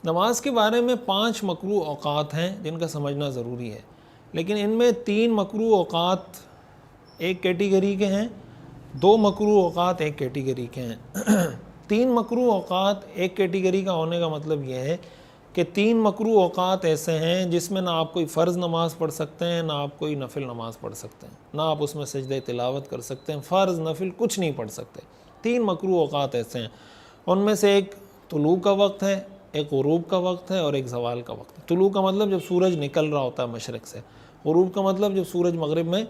نماز کے بارے میں 5 مکروہ اوقات ہیں جن کا سمجھنا ضروری ہے، لیکن ان میں 3 مکروہ اوقات ایک کیٹیگری کے ہیں، 2 مکروہ اوقات ایک کیٹیگری کے ہیں۔ 3 مکروہ اوقات ایک کیٹیگری کا ہونے کا مطلب یہ ہے کہ 3 مکروہ اوقات ایسے ہیں جس میں نہ آپ کوئی فرض نماز پڑھ سکتے ہیں، نہ آپ کوئی نفل نماز پڑھ سکتے ہیں، نہ آپ اس میں سجدہ تلاوت کر سکتے ہیں، فرض نفل کچھ نہیں پڑھ سکتے۔ 3 مکروہ اوقات ایسے ہیں، ان میں سے ایک طلوع کا وقت ہے، ایک غروب کا وقت ہے اور ایک زوال کا وقت ہے۔ طلوع کا مطلب جب سورج نکل رہا ہوتا ہے مشرق سے، غروب کا مطلب جب سورج مغرب میں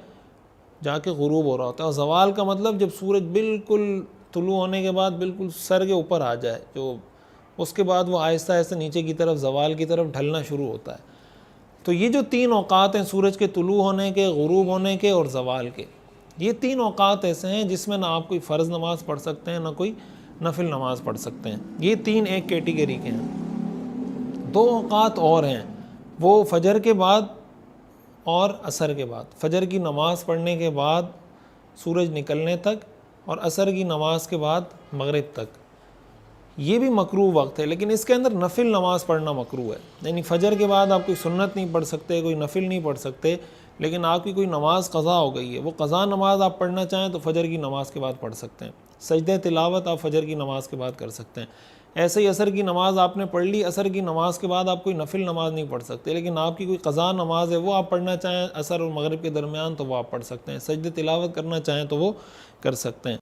جا کے غروب ہو رہا ہوتا ہے، اور زوال کا مطلب جب سورج بالکل طلوع ہونے کے بعد بالکل سر کے اوپر آ جائے، جو اس کے بعد وہ آہستہ آہستہ نیچے کی طرف زوال کی طرف ڈھلنا شروع ہوتا ہے۔ تو یہ جو 3 اوقات ہیں، سورج کے طلوع ہونے کے، غروب ہونے کے اور زوال کے، یہ 3 اوقات ایسے ہیں جس میں نہ آپ کوئی فرض نماز پڑھ سکتے ہیں، نہ کوئی نفل نماز پڑھ سکتے ہیں۔ یہ 3 ایک کیٹیگری کے ہیں۔ 2 اوقات اور ہیں، وہ فجر کے بعد اور عصر کے بعد، فجر کی نماز پڑھنے کے بعد سورج نکلنے تک اور عصر کی نماز کے بعد مغرب تک، یہ بھی مکروہ وقت ہے، لیکن اس کے اندر نفل نماز پڑھنا مکروہ ہے۔ یعنی فجر کے بعد آپ کوئی سنت نہیں پڑھ سکتے، کوئی نفل نہیں پڑھ سکتے، لیکن آپ کی کوئی نماز قضا ہو گئی ہے، وہ قضا نماز آپ پڑھنا چاہیں تو فجر کی نماز کے بعد پڑھ سکتے ہیں، سجدہ تلاوت آپ فجر کی نماز کے بعد کر سکتے ہیں۔ ایسے ہی عصر کی نماز آپ نے پڑھ لی، عصر کی نماز کے بعد آپ کوئی نفل نماز نہیں پڑھ سکتے، لیکن آپ کی کوئی قضا نماز ہے وہ آپ پڑھنا چاہیں عصر اور مغرب کے درمیان تو وہ آپ پڑھ سکتے ہیں، سجدہ تلاوت کرنا چاہیں تو وہ کر سکتے ہیں۔